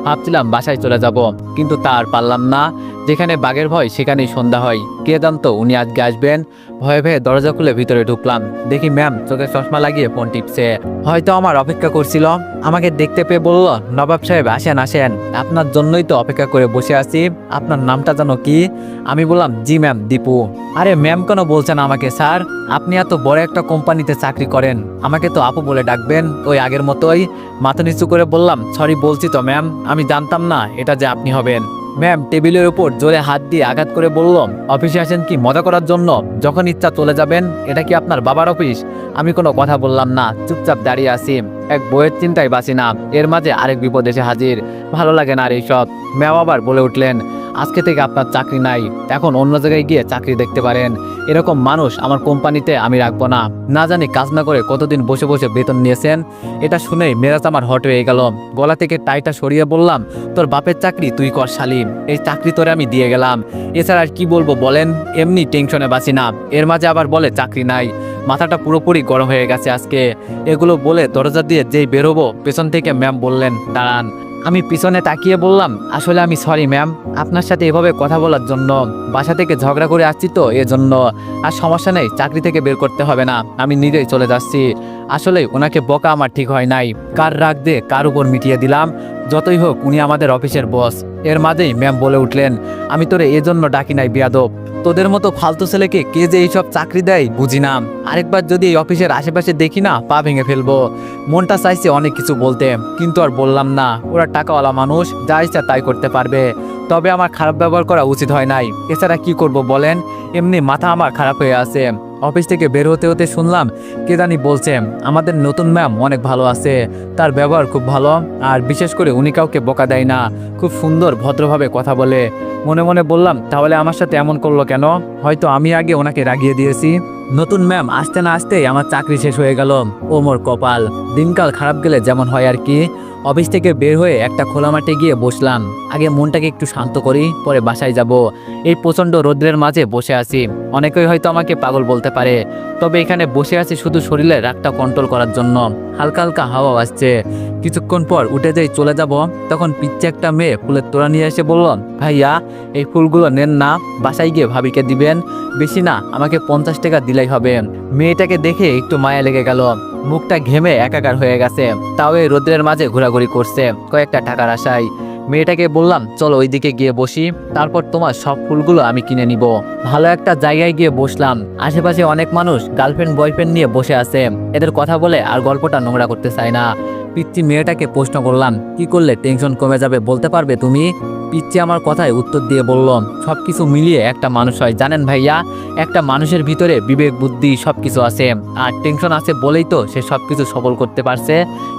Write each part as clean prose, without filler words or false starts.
ভাবছিলাম বাসায় চলে যাব, কিন্তু তা আর পারলাম না। যেখানে বাঘের ভয় সেখানেই সন্ধ্যা হয়। কে জানতো উনি আজকে আসবেন। ভয়ে ভয়ে দরজা খুলে ভিতরে ঢুকলাম। দেখি ম্যাম চোখে চশমা লাগিয়ে ফোন টিপছে। হয়তো আমার অপেক্ষা করছিল। আমাকে দেখতে পেয়ে বলল, নবাব সাহেব আসেন আসেন, আপনার জন্যই তো অপেক্ষা করে বসে আছি। আপনার নামটা জানো কি? আমি বললাম, জি ম্যাম, দীপু। আরে ম্যাম কেন বলছেন আমাকে? স্যার, আপনি এত বড় একটা কোম্পানিতে চাকরি করেন, আমাকে তো আপু বলে ডাকবেন, ওই আগের মতোই। মাথা নিচু করে বললাম, সরি বলছি তো ম্যাম, আমি জানতাম না এটা যে আপনি হবেন। ম্যাম টেবিলের উপর জোরে হাত দিয়ে আঘাত করে বলল, অফিসে আসেন কি মজা করার জন্য? যখন ইচ্ছা চলে যাবেন। এটা কি আপনার বাবার অফিস? আমি কোনো কথা বললাম না, চুপচাপ দাঁড়িয়ে আছি। এক বইয়ের চিন্তায় বাঁচি না, এর মাঝে আরেক বিপদ এসে হাজির। ভালো লাগে না আর এইসব। ম্যাম আবার বলে উঠলেন, আজকে থেকে আপনার চাকরি নাই, এখন অন্য জায়গায় গিয়ে চাকরি দেখতে পারেন। এরকম মানুষ আমার কোম্পানিতে আমি রাখবো না। না জানি কাজ না করে কতদিন বসে বসে বেতন নিয়েছেন। এটা শুনেই মেজাজ আমার হট হয়ে গেল। গলা থেকে টাইটা সরিয়ে বললাম, তোর বাপের চাকরি তুই কর শালিম, এই চাকরি তোরে আমি দিয়ে গেলাম। এছাড়া আর কি বলবো বলেন? এমনি টেনশনে বাঁচি না, এর মাঝে আবার বলে চাকরি নাই। মাথাটা পুরোপুরি গরম হয়ে গেছে আজকে। এগুলো বলে দরজা দিয়ে যেই বেরোবো, পেছন থেকে ম্যাম বললেন, দাঁড়ান। আমি পিছনে তাকিয়ে বললাম, আসলে আমি সরি ম্যাম, আপনার সাথে এভাবে কথা বলার জন্য। বাসা থেকে ঝগড়া করে আসছি তো এজন্য। আর সমস্যা নেই, চাকরি থেকে বের করতে হবে না, আমি নিজেই চলে যাচ্ছি। আসলে ওনাকে বকা আমার ঠিক হয় নাই। কার রাগ দিয়ে কার উপর মিটিয়ে দিলাম। যতই হোক উনি আমাদের অফিসের বস। এর মাঝেই ম্যাম বলে উঠলেন, আমি তোরে এজন্য ডাকি নাই বিয়াদব। তোদের মতো ফালতু ছেলেকে কে যে এইসব চাকরি দেয় বুঝি না। আরেকবার যদি এই অফিসের আশেপাশে দেখি না, পা ভেঙে ফেলবো। মনটা চাইছে অনেক কিছু বলতে, কিন্তু আর বললাম না। ওরা টাকাওয়ালা মানুষ, যা ইচ্ছা তাই করতে পারবে। তবে আমার খারাপ ব্যবহার করা উচিত হয় নাই। এছাড়া কি করব বলেন? এমনি মাথা আমার খারাপ হয়ে আছে। অফিস থেকে বের হতে হতে শুনলাম কে জানি বলছে, আমাদের নতুন ম্যাম অনেক ভালো আছে, তার ব্যবহার খুব ভালো, আর বিশেষ করে উনি কাউকে বকা দেয় না, খুব সুন্দর ভদ্রভাবে কথা বলে। মনে মনে বললাম, তাহলে আমার সাথে এমন করলো কেন? হয়তো আমি আগে ওনাকে রাগিয়ে দিয়েছি। নতুন ম্যাম আসতে না আসতেই আমার চাকরি শেষ হয়ে গেল। ও মোর কপাল। দিনকাল খারাপ গেলে যেমন হয় আর কি। অফিস থেকে বের হয়ে একটা খোলা মাঠে গিয়ে বসলাম। আগে মনটাকে একটু শান্ত করি, পরে বাসায় যাব। এই প্রচণ্ড রোদ্রের মাঝে বসে আছি। অনেকেই হয়তো আমাকে পাগল বলতে পারে, তবে এখানে বসে আছি শুধু শরীরের রাগটা কন্ট্রোল করার জন্য। হালকা হালকা হাওয়া আসছে। কিছুক্ষণ পর উঠে যাই চলে যাব, তখন পিচ্ছে একটা মেয়ে ফুলের তোড়া নিয়ে এসে বলল, ভাইয়া এই ফুলগুলো নেন না, বাসায় গিয়ে ভাবিকে দিবেন। বেশি না, আমাকে 50 টাকা দিলেই হবে। মেয়েটাকে দেখে একটু মায়া লেগে গেল। মুখটা ঘেমে একাকার হয়ে গেছে, তাও এই রোদ্রের মাঝে ঘোরাঘুরি করছে কয়েকটা টাকার আশায়। মেয়েটাকে বললাম, চলো ওইদিকে গিয়ে বসি, তারপর তোমার সব ফুলগুলো আমি কিনে নিব। ভালো একটা জায়গায় গিয়ে বসলাম। আশেপাশে অনেক মানুষ গার্লফ্রেন্ড বয়ফ্রেন্ড নিয়ে বসে আছে। এদের কথা বলে আর গল্পটা নোংরা করতে চায় না। পিচ্চি মেয়েটাকে প্রশ্ন করলাম, কি করলে টেনশন কমে যাবে বলতে পারবে তুমি? পিচ্চি আমার কথায় উত্তর দিয়ে বলল, সবকিছু মিলিয়ে একটা মানুষ হয় জানেন ভাইয়া। একটা মানুষের ভিতরে বিবেক বুদ্ধি সবকিছু আছে, আর টেনশন আছে বলেই তো সে সবকিছু সফল করতে পারছে।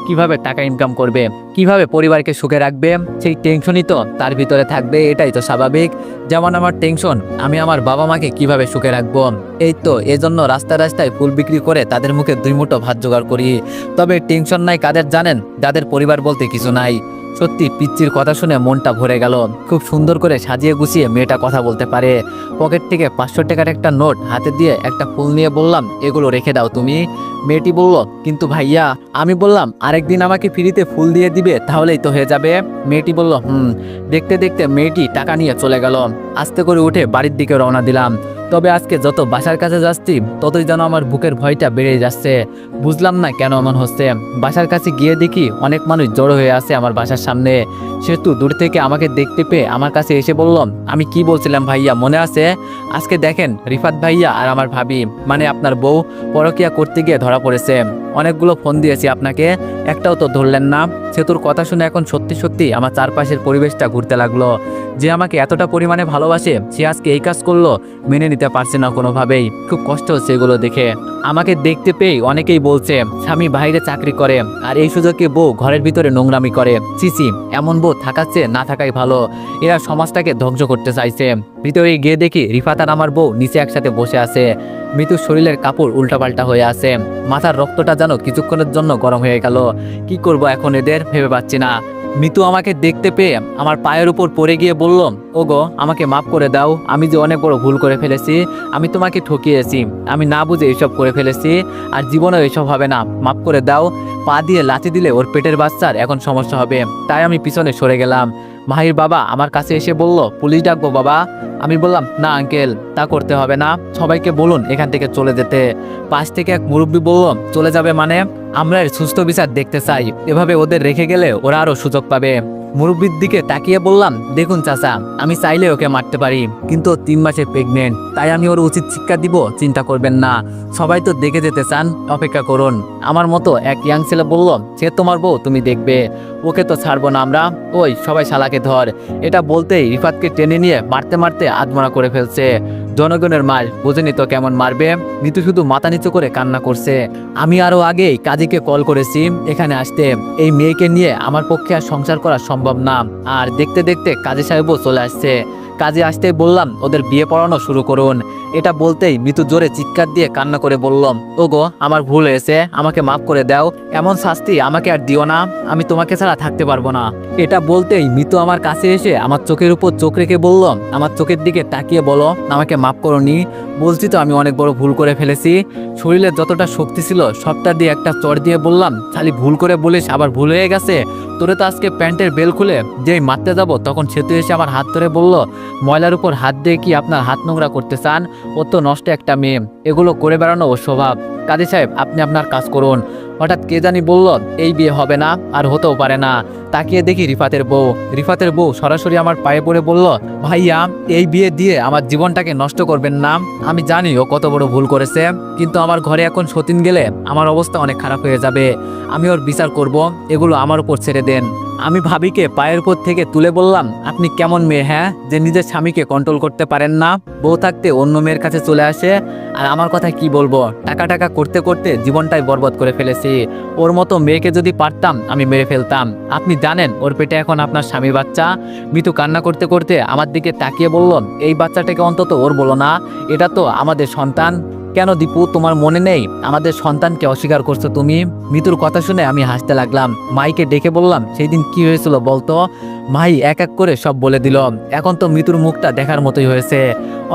কিভাবে টাকা ইনকাম করবে, কিভাবে পরিবারকে সুখে রাখবে, সেই টেনশনই তো তার ভিতরে থাকবে, এটাই তো স্বাভাবিক। যেমন আমার টেনশন, আমি আমার বাবা মাকে কিভাবে সুখে রাখবো। এই তো এজন্য রাস্তায় রাস্তায় ফুল বিক্রি করে তাদের মুখে 2 মুঠো ভাত জোগাড় করি। তবে টেনশন নাই কাদের জানেন? যাদের পরিবার বলতে কিছু নাই। সত্যি পিচ্চির কথা শুনে মনটা ভরে গেল। খুব সুন্দর করে সাজিয়ে গুছিয়ে মেয়েটা কথা বলতে পারে। পকেট থেকে 500 টাকার একটা নোট হাতে দিয়ে একটা ফুল নিয়ে বললাম, এগুলো রেখে দাও তুমি। মেয়েটি বলল, কিন্তু ভাইয়া। আমি বললাম, আরেকদিন আমাকে ফ্রিতে ফুল দিয়ে দিবে, তাহলেই তো হয়ে যাবে। মেয়েটি বলল, দেখতে দেখতে মেয়েটি টাকা নিয়ে চলে গেল। আস্তে করে উঠে বাড়ির দিকে রওনা দিলাম। তবে আজকে যত বাসার কাছে যাচ্ছি, ততই যেন আমার বুকের ভয়টা বেড়ে যাচ্ছে। বুঝলাম না কেন এমন হচ্ছে। বাসার কাছে গিয়ে দেখি অনেক মানুষ জড়ো হয়ে আছে আমার বাসার সামনে। সেতু দূর থেকে আমাকে দেখতে পেয়ে আমার কাছে এসে বলল, আমি কি বলছিলাম ভাইয়া মনে আছে? আজকে দেখেন রিফাত ভাইয়া আর আমার ভাবি, মানে আপনার বউ, পরকিয়া করতে গিয়ে ধরা পড়েছে। অনেকগুলো ফোন দিয়েছি আপনাকে, একটাও তো ধরলেন না। সেতুর কথা শুনে এখন সত্যি সত্যি আমার চারপাশের পরিবেশটা ঘুরতে লাগলো। যে আমাকে এতটা পরিমাণে ভালোবাসে, সে আজকে এই কাজ করলো, মেনে নিতে পারছে না কোনোভাবেই। খুব কষ্ট হচ্ছে এগুলো দেখে। আমাকে দেখতে পেয়ে অনেকেই বলছে, স্বামী বাইরে চাকরি করে আর এই সুযোগে বউ ঘরের ভিতরে নোংরামি করে। চিচি, এমন বউ থাকাচ্ছে না থাকাই ভালো। এরা সমাজটাকে ধ্বংস করতে চাইছে। ভিতরে গিয়ে দেখি রিফাত আর আমার বউ নিচে একসাথে বসে আছে। মৃত্যুর শরীরের কাপড় উল্টাপাল্টা হয়ে আছে। মাথার রক্তটা যেন কিছুক্ষণের জন্য গরম হয়ে গেল। কি করব এখন এদের ভেবে পাচ্ছি না। মিতু আমাকে দেখতে পেয়ে আমার পায়ের উপর পড়ে গিয়ে বলল, ওগো আমাকে মাফ করে দাও, আমি যে অনেক বড় ভুল করে ফেলেছি, আমি তোমাকে ঠকিয়েছি, আমি না বুঝে এসব করে ফেলেছি, আর জীবনেও এসব হবে না, মাফ করে দাও। পা দিয়ে লাথি দিলে ওর পেটের বাচ্চার এখন সমস্যা হবে, তাই আমি পিছনে সরে গেলাম। মাহির বাবা আমার কাছে এসে বলল, পুলিশ ডাকবো বাবা? আমি বললাম, না আঙ্কেল, তা করতে হবে না, সবাইকে বলুন এখান থেকে চলে যেতে। পাশ থেকে এক মুরব্বী বলল, চলে যাবে মানে? আমরা এর সুস্থ বিচার দেখতে চাই, এভাবে ওদের রেখে গেলে ওরা আরো সুযোগ পাবে। মুরব্বির দিকে তাকিয়ে বললাম, দেখুন চাচা, আমি চাইলে ওকে মারতে পারি, কিন্তু ও 3 মাসে প্রেগনেন্ট, তাই আমি ওর উচিত শিক্ষা দিব, চিন্তা করবেন না। সবাই তো দেখে যেতে চান, অপেক্ষা করুন। আমার মতো এক ইয়াং ছেলে বলল, সে তোমার বউ, তুমি দেখবে, ওকে তো ছাড়বো না আমরা। ওই সবাই শালাকে ধর। এটা বলতেই রিফাতকে টেনে নিয়ে মারতে মারতে আধমরা করে ফেলছে। জনগণের মার বোঝেনি তো কেমন মারবে। মিতু শুধু মাথা নিচু করে কান্না করছে। আমি আরো আগেই কাজীকে কল করেছি এখানে আসতে। এই মেয়েকে নিয়ে আমার পক্ষে আর সংসার করা সম্ভব না। আর দেখতে দেখতে কাজী সাহেবও চলে আসছে। কাজে আসতেই বললাম, ওদের বিয়ে পড়ানো শুরু করুন। এটা বলতেই মিতু জোরে চিৎকার দিয়ে কান্না করে বললাম, ওগো আমার ভুল হয়েছে, আমাকে মাফ করে দাও, এমন শাস্তি আমাকে আর দিও না, আমি তোমাকে ছাড়া থাকতে পারবো না। এটা বলতেই মিতু আমার কাছে এসে আমার চোখের উপর চোখ রেখে বলল, আমার চোখের দিকে তাকিয়ে বলো, আমাকে মাফ করোনি? বলছি তো আমি অনেক বড় ভুল করে ফেলেছি। শরীরে যতটা শক্তি ছিল সবটা দিয়ে একটা চড় দিয়ে বললাম, খালি ভুল করে বলিস আবার ভুল হয়ে গেছে? তোরে তো আজকে প্যান্টের বেল খুলে যেই মারতে যাব তখন সেতু এসে আমার হাত ধরে বলল, ময়লার উপর হাত দিয়ে কি আপনার হাত নোংরা করতে চান? ও তো নষ্ট একটা মেয়ে, এগুলো করে বেড়ানো ওর স্বভাব। কাজী সাহেব আপনি আপনার কাজ করুন। হঠাৎ কে জানি বলল, এই বিয়ে হবে না, আর হতেও পারে না। তাকিয়ে দেখি রিফাতের বউ সরাসরি আমার পায়ে পড়ে বলল, ভাইয়া এই বিয়ে দিয়ে আমার জীবনটাকে নষ্ট করবেন না। আমি জানি ও কত বড় ভুল করেছে, কিন্তু আমার ঘরে এখন সতীন গেলে আমার অবস্থা অনেক খারাপ হয়ে যাবে। আমি ওর বিচার করব, এগুলো আমার উপর ছেড়ে দেন। আমি ভাবিকে পায়ের উপর থেকে তুলে বললাম, আপনি কেমন মেয়ে হ্যাঁ, যে নিজের স্বামীকে কন্ট্রোল করতে পারেন না? বউ থাকতে অন্য মেয়ের কাছে চলে আসে। আর আমার কথা কি বলবো, টাকা করতে করতে জীবনটাই বরবাদ করে ফেলেছি। ওর মতো মেয়েকে যদি পারতাম আমি মেরে ফেলতাম। আপনি জানেন ওর পেটে এখন আপনার স্বামী বাচ্চা। মিতু কান্না করতে করতে আমার দিকে তাকিয়ে বলল, এই বাচ্চাটাকে অন্তত ওর বলো না, এটা তো আমাদের সন্তান। কেন দীপু, তোমার মনে নেই আমাদের সন্তানকে অস্বীকার করছো তুমি? মিতুর কথা শুনে আমি হাসতে লাগলাম। মাইকে ডেকে বললাম, সেই দিন কি হয়েছিল বলতো? মাই এক এক করে সব বলে দিল। এখন তো মিতুর মুখটা দেখার মতোই হয়েছে।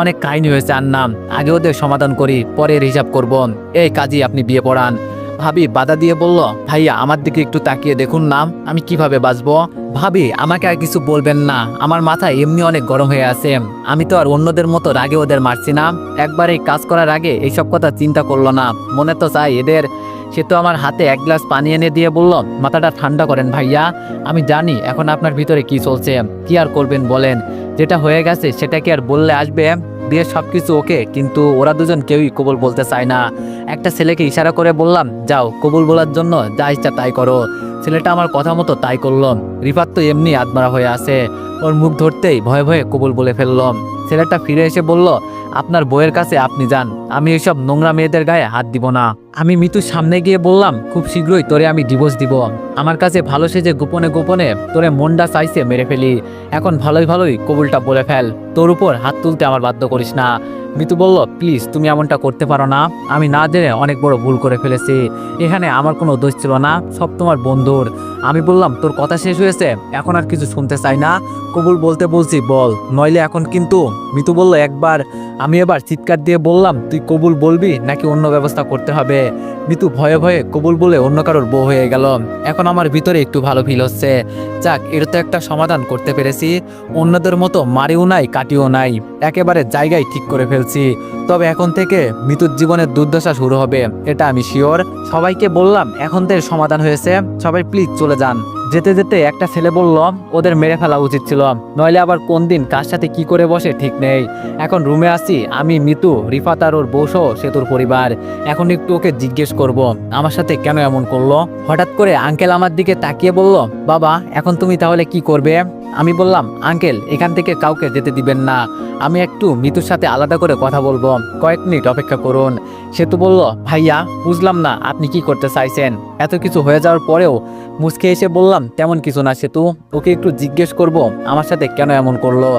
অনেক কাহিনী হয়েছে, আর নাম আগে ওদের সমাধান করি, পরের হিসাব করব। এই কাজী আপনি বিয়ে পড়ান। ভাবি বাধা দিয়ে বলল, ভাইয়া আমার দিকে একটু তাকিয়ে দেখুন না, আমি কিভাবে বাঁচবো। ভাবি আমাকে আর কিছু বলবেন না, আমার মাথা এমনি অনেক গরম হয়ে আছে। আমি তো আর অন্যদের মতো রাগে ওদের মারছি না। একবার এই কাজ করার আগে এইসব কথা চিন্তা করলো না, মনে তো চাই এদের। সে তো আমার হাতে এক গ্লাস পানি এনে দিয়ে বলল, মাথাটা ঠান্ডা করেন ভাইয়া, আমি জানি এখন আপনার ভিতরে কি চলছে, কি আর করবেন বলেন। যেটা হয়ে গেছে সেটা কি আর বললে আসবে? বিয়ে সবকিছু ওকে, কিন্তু ওরা দুজন কেউই কবুল বলতে চায় না। একটা ছেলেকে ইশারা করে বললাম, যাও কবুল বলার জন্য যা ইচ্ছা তাই করো। ছেলেটা আমার কথা মতো তাই করলাম। রিফাত তো এমনি আদমারা হয়ে আছে, ওর মুখ ধরতেই ভয়ে ভয়ে কবুল বলে ফেললাম। ছেলেটা ফিরে এসে বলল, আপনার বউয়ের কাছে আপনি যান, আমি এইসব নোংরা মেয়েদের গায়ে হাত দিব না। আমি মিতুর সামনে গিয়ে বললাম, খুব শীঘ্রই তোরে আমি ডিভোর্স দিব। আমার কাছে ভালো সেজে গোপনে গোপনে তোরে মনটা চাইছে মেরে ফেলি, এখন ভালোই ভালোই কবুলটা বলে ফেল, তোর উপর হাত তুলতে আমার বাধ্য করিস না। মিতু বলল, প্লিজ তুমি এমনটা করতে পারো না, আমি না জেনে অনেক বড় ভুল করে ফেলেছি, এখানে আমার কোনো দোষ ছিল না, সব তোমার বন্ধুর। আমি বললাম, তোর কথা শেষ হয়েছে, এখন আর কিছু শুনতে চাই না, কবুল বলতে বলছি বল, নইলে এখন কিন্তু। মিতু বলল, একবার। আমি এবার চিৎকার দিয়ে বললাম, তুই কবুল বলবি নাকি অন্য ব্যবস্থা করতে হবে? মিতু ভয়ে ভয়ে কবুল বলে অন্য কারোর বউ হয়ে গেল। এখন আমার ভিতরে একটু ভালো ফিল হচ্ছে। যাক, এর তো একটা সমাধান করতে পেরেছি। অন্যদের মতো মারিও নাই কাটিও নাই, একেবারে জায়গায় ঠিক করে ফেলছি। তবে এখন থেকে মিতুর জীবনের দুর্দশা শুরু হবে, এটা আমি শিওর। সবাইকে বললাম এখন থেকে সমাধান হয়েছে, সবাই প্লিজ চলে যান। যেতে যেতে একটা ছেলে বলল, ওদের মেরে ফেলা উচিত ছিল, নইলে আবার কোন দিন কার সাথে কি করে বসে ঠিক নেই। এখন রুমে আসি আমি, মিতু, রিফাত আর ওর বউসহ সেতুর পরিবার। এখন একটু ওকে জিজ্ঞেস করব আমার সাথে কেন এমন করলো। হঠাৎ করে আঙ্কেল আমার দিকে তাকিয়ে বলল, বাবা এখন তুমি তাহলে কি করবে? আমি বললাম, আঙ্কেল এখান থেকে কাউকে যেতে দিবেন না, আমি একটু মিতুর সাথে আলাদা করে কথা বলবো, কয়েক মিনিট অপেক্ষা করুন। সেতু বলল, ভাইয়া বুঝলাম না আপনি কি করতে চাইছেন। এত কিছু হয়ে যাওয়ার পরেও মুচকে এসে বললাম, তেমন কিছু না সেতু, ওকে একটু জিজ্ঞেস করব আমার সাথে কেন এমন করলো।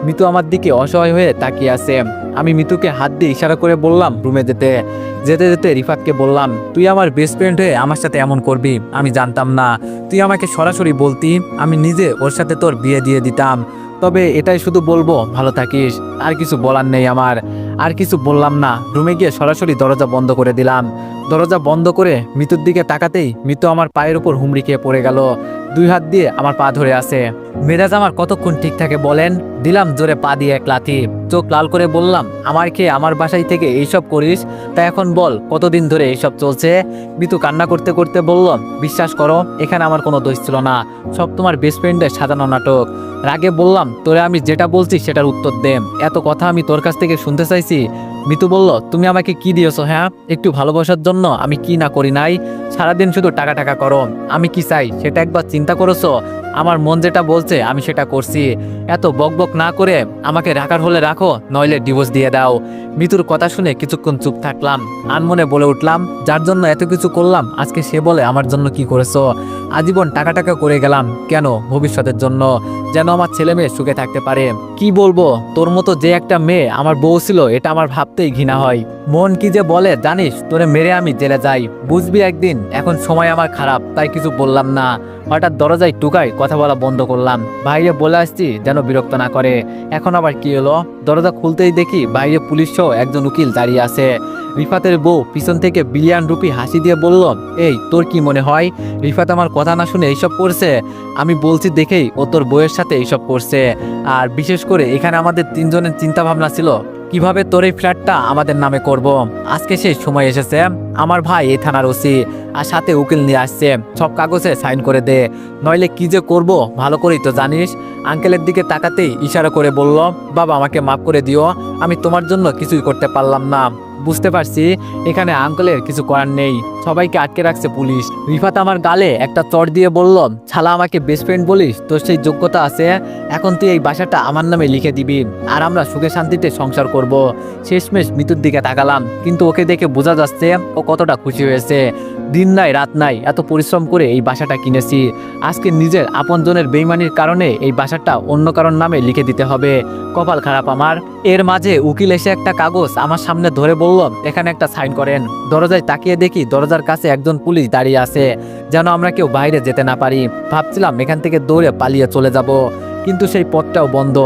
মিতু আমার দিকে অসহায় হয়ে তাকিয়ে আছে। আমি মিতুকে হাত দিয়ে ইশারা করে বললাম রুমে যেতে। যেতে যেতে রিফাতকে বললাম, তুই আমার বেস্ট ফ্রেন্ড হয়ে আমার সাথে এমন করবি আমি জানতাম না। তুই আমাকে সরাসরি বলতি, আমি নিজে ওর সাথে তোর বিয়ে দিয়ে দিতাম। তবে এটাই শুধু বলবো, ভালো থাকিস। আর কিছু বলার নেই আমার। আর কিছু বললাম না, রুমে গিয়ে সরাসরি দরজা বন্ধ করে দিলাম। দরজা বন্ধ করে মিতুর দিকে তাকাতেই মিতু আমার পায়ের উপর হুমড়ি খেয়ে পড়ে গেল। দুই হাত দিয়ে আমার পা ধরে আছে। মেজাজ আমার কতক্ষণ ঠিক থাকে বলেন? দিলাম জোরে পা দিয়ে এক লাথি। চোখ লাল করে বললাম, আমার খেয়ে আমার বাসায় থেকে এইসব করিস? তা এখন বল, কতদিন ধরে এইসব চলছে? মিতু কান্না করতে করতে বলল, বিশ্বাস করো এখানে আমার কোনো দোষ ছিল না, সব তোমার বেস্ট ফ্রেন্ডের সাজানো নাটক। রাগে বললাম, তোরে আমি যেটা বলছি সেটার উত্তর দে, এত কথা আমি তোর কাছ থেকে শুনতে চাইছি? মিতু বলল, তুমি আমাকে কি দিয়েছো? হ্যাঁ, একটু ভালোবাসার জন্য আমি কি না করি নাই? সারাদিন শুধু টাকা টাকা করো। আমি কি চাই সেটা একবার চিন্তা করেছো? আমার মন যেটা বলছে আমি সেটা করছি। এত বকবক না করে আমাকে রাখার হলে রাখো, নইলে ডিভোর্স দিয়ে দাও। মিতুর কথা শুনে কিছুক্ষণ চুপ থাকলাম। আনমনে বলে উঠলাম, যার জন্য এত কিছু করলাম আজকে সে বলে আমার জন্য কি করেছো? আজীবন টাকা টাকা করে গেলাম কেন? ভবিষ্যতের জন্য, যেন আমার ছেলে মেয়ে সুখে থাকতে পারে। কি বলবো, তোর মতো যে একটা মেয়ে আমার বউ ছিল এটা আমার ভাবতেই ঘৃণা হয়। মন কি যে বলে জানিস, তোরে মেরে আমি জেলে যাই, বুঝবি একদিন। এখন সময় আমার খারাপ, তাই কিছু বললাম না। হঠাৎ দরজায় টুকাই কথা বলা বন্ধ করলাম। বাইরে বলে আসছি যেন বিরক্ত না করে। এখন আবার কি হলো? দরজা খুলতেই দেখি বাইরে পুলিশ সহ একজন উকিল দাঁড়িয়ে আছে। রিফাতের বউ পিছন থেকে বিলিয়ন রুপি হাসি দিয়ে বলল, এই তোর কি মনে হয় রিফাত আমার কথা না শুনে এইসব করছে? আমি বলছি দেখেই ও তোর বউয়ের সাথে এইসব করছে। আর বিশেষ করে এখানে আমাদের তিনজনের চিন্তা ভাবনা ছিল কিভাবে তোর এই ফ্ল্যাটটা আমাদের নামে করব। আজকে সেই সময় এসেছে। আমার ভাই এই থানার ওসি, আর সাথে উকিল নিয়ে আসছে। সব কাগজে সাইন করে দে, নইলে কি যে করব ভালো করেই তো জানিস। আঙ্কেলের দিকে তাকাতেই ইশারা করে বলল, বাবা আমাকে মাফ করে দিও, আমি তোমার জন্য কিছুই করতে পারলাম না। বুঝতে পারছি এখানে আঙ্কেলের কিছু করার নেই, সবাইকে আটকে রাখছে পুলিশ। রিফাত আমার গালে একটা চড় দিয়ে বলল, ছালা আমাকে বেস্ট ফ্রেন্ড বলিস? তোর সেই যোগ্যতা আছে? এখন তুই এই বাসাটা আমার নামে লিখে দিবি, আর আমরা সুখে শান্তিতে সংসার করব। শেষমেশ মিতুর দিকে তাকালাম, কিন্তু ওকে দেখে বোঝা যাচ্ছে ও কতটা খুশি হয়েছে। দিন নাই রাত নাই এত পরিশ্রম করে এই বাসাটা কিনেছি, আজকে নিজের আপনজনের বেইমানির কারণে এই বাসাটা অন্য কারোর নামে লিখে দিতে হবে। কপাল খারাপ আমার। এর মাঝে উকিল এসে একটা কাগজ আমার সামনে ধরে বলল, এখানে একটা সাইন করেন। দরজায় তাকিয়ে দেখি দরজার কাছে একজন পুলিশ দাঁড়িয়ে আছে, যেন আমরা কেউ বাইরে যেতে না পারি। ভাবছিলাম এখান থেকে দৌড়ে পালিয়ে চলে যাব, কিন্তু সেই পথটাও বন্ধ।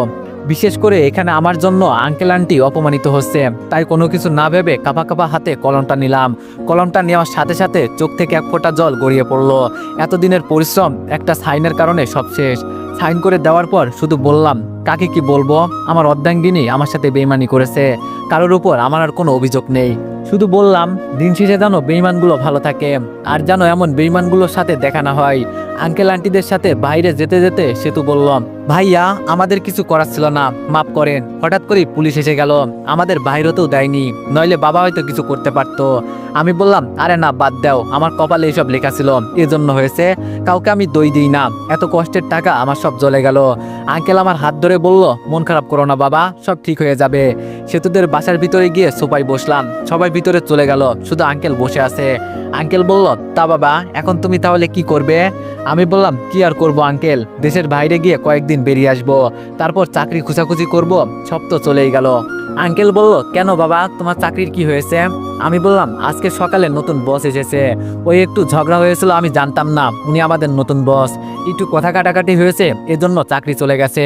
বিশেষ করে এখানে আমার জন্য আঙ্কেল আন্টি অপমানিত হচ্ছে, তাই কোনো কিছু না ভেবে কাঁপা কাঁপা হাতে কলমটা নিলাম। কলমটা নেওয়ার সাথে সাথে চোখ থেকে এক ফোঁটা জল গড়িয়ে পড়লো। এতদিনের পরিশ্রম একটা সাইনের কারণে সব শেষ। সাইন করে দেওয়ার পর শুধু বললাম, কাকে কি বলবো? আমার অর্ধাঙ্গিনী আমার সাথে বেইমানি করেছে, কারোর উপর আমার আর কোনো অভিযোগ নেই। শুধু বললাম, দিন শেষে যেন বেইমানগুলো ভালো থাকে, আর যেন এমন বেইমানগুলোর সাথে দেখা না হয়। আঙ্কেল আন্টিদের সাথে বাইরে যেতে যেতে সেতু বলল, ভাইয়া আমাদের কিছু করার ছিল না, মাফ করেন। হঠাৎ করে পুলিশ এসে গেল, আমাদের বাইরেতেও দেয়নি, নইলে বাবা হয়তো কিছু করতে পারতো। আমি বললাম, আরে না বাদ দাও, আমার কপালে এসব লেখা ছিল, এজন্য হয়েছে। কাউকে আমি দই দিই না, এত কষ্টের টাকা আমার সব জ্বলে গেল। আঙ্কেল আমার হাত ধরে বলল, মন খারাপ করো না বাবা, সব ঠিক হয়ে যাবে। সেতুদের বাসার ভিতরে গিয়ে সোফায় বসলাম। সবাই ভিতরে চলে গেল, শুধু আঙ্কেল বসে আছে। আঙ্কেল বলল, তা বাবা এখন তুমি তাহলে কি করবে? আমি বললাম, কি আর করব আঙ্কেল, দেশের বাইরে গিয়ে কয়েকদিন বেরিয়ে আসবো, তারপর চাকরি খুঁজাখুঁজি করব, সব তো চলেই গেল। আঙ্কেল বলল, কেন বাবা, তোমার চাকরির কি হয়েছে? আমি বললাম, আজকে সকালে নতুন বস এসেছে, ওই একটু ঝগড়া হয়েছিল, আমি জানতাম না উনি আমাদের নতুন বস। একটু কথা কাটাকাটি হয়েছে, এজন্য চাকরি চলে গেছে।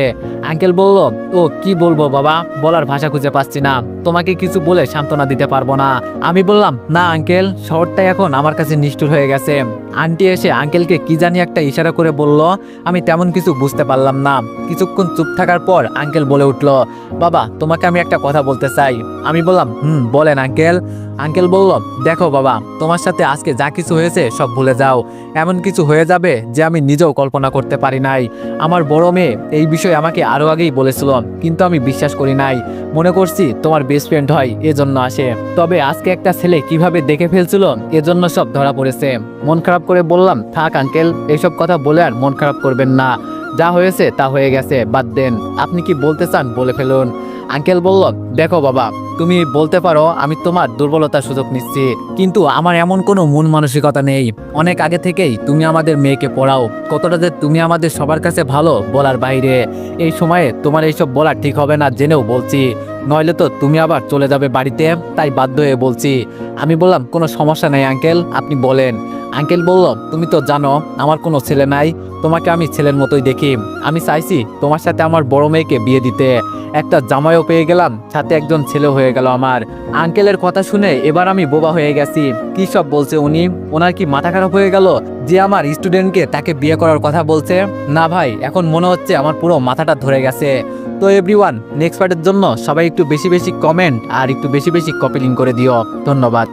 আঙ্কেল বলল, ও কি বলবো বাবা, বলার ভাষা খুঁজে পাচ্ছি না, তোমাকে কিছু বলে সান্ত্বনা দিতে পারবো না। আমি বললাম, না আঙ্কেল, শহরটা এখন আমার কাছে নিষ্ঠুর হয়ে গেছে। আন্টি এসে আঙ্কেলকে কি জানি একটা ইশারা করে বলল, আমি তেমন কিছু বুঝতে পারলাম না। কিছুক্ষণ চুপ থাকার পর আঙ্কেল বলে উঠল, বাবা তোমাকে আমি একটা কথা বলতে চাই। আমি বললাম, বলেন আঙ্কেল। আঙ্কেল বলল, দেখো বাবা, তোমার সাথে আজকে যা কিছু হয়েছে সব ভুলে যাও। এমন কিছু হয়ে যাবে যে আমি নিজেও কল্পনা করতে পারি নাই। আমার বড় মেয়ে এই বিষয়ে আমাকে আরো আগেই বলেছিল, কিন্তু আমি বিশ্বাস করি নাই। মনে করছি তোমার বেস্ট ফ্রেন্ড হয়, এজন্য আসে। তবে আজকে একটা ছেলে কিভাবে দেখে ফেলছিল, এজন্য সব ধরা পড়েছে। মন খারাপ করে বললাম, থাক আঙ্কেল, এইসব কথা বলে আর মন খারাপ করবেন না। যা হয়েছে তা হয়ে গেছে, বাদ দেন। আপনি কি বলতে চান বলে ফেলুন। আঙ্কেল বলল, দেখো বাবা, তুমি বলতে পারো আমি তোমার দুর্বলতার সুযোগ নিচ্ছি, কিন্তু আমার এমন কোনো মন মানসিকতা নেই। অনেক আগে থেকেই তুমি আমাদের মেয়েকে পড়াও, কতটা যে তুমি আমাদের সবার কাছে ভালো বলার বাইরে। এই সময়ে তোমার এইসব বলা ঠিক হবে না জেনেও বলছি, নইলে তো তুমি আবার চলে যাবে বাড়িতে, তাই বাধ্য হয়ে বলছি। আমি বললাম কোনো সমস্যা নেই আঙ্কেল, আপনি বলেন। আঙ্কেল বলল, তুমি তো জানো আমার কোনো ছেলে নাই, তোমাকে আমি ছেলের মতোই দেখি। আমি চাইছি তোমার সাথে আমার বড় মেয়েকে বিয়ে দিতে, একটা জামাইও পেয়ে গেলাম, সাথে একজন ছেলে হয়ে গেল আমার। আঙ্কেলের কথা শুনে এবার আমি বোবা হয়ে গেছি। কি সব বলছে উনি? ওনার কি মাথা খারাপ হয়ে গেল যে আমার স্টুডেন্টকে তাকে বিয়ে করার কথা বলছে? না ভাই, এখন মনে হচ্ছে আমার পুরো মাথাটা ধরে গেছে। তো এভরিওয়ান, নেক্সট পার্টের জন্য সবাই একটু বেশি বেশি কমেন্ট আর একটু বেশি বেশি কপি লিঙ্ক করে দিও। ধন্যবাদ।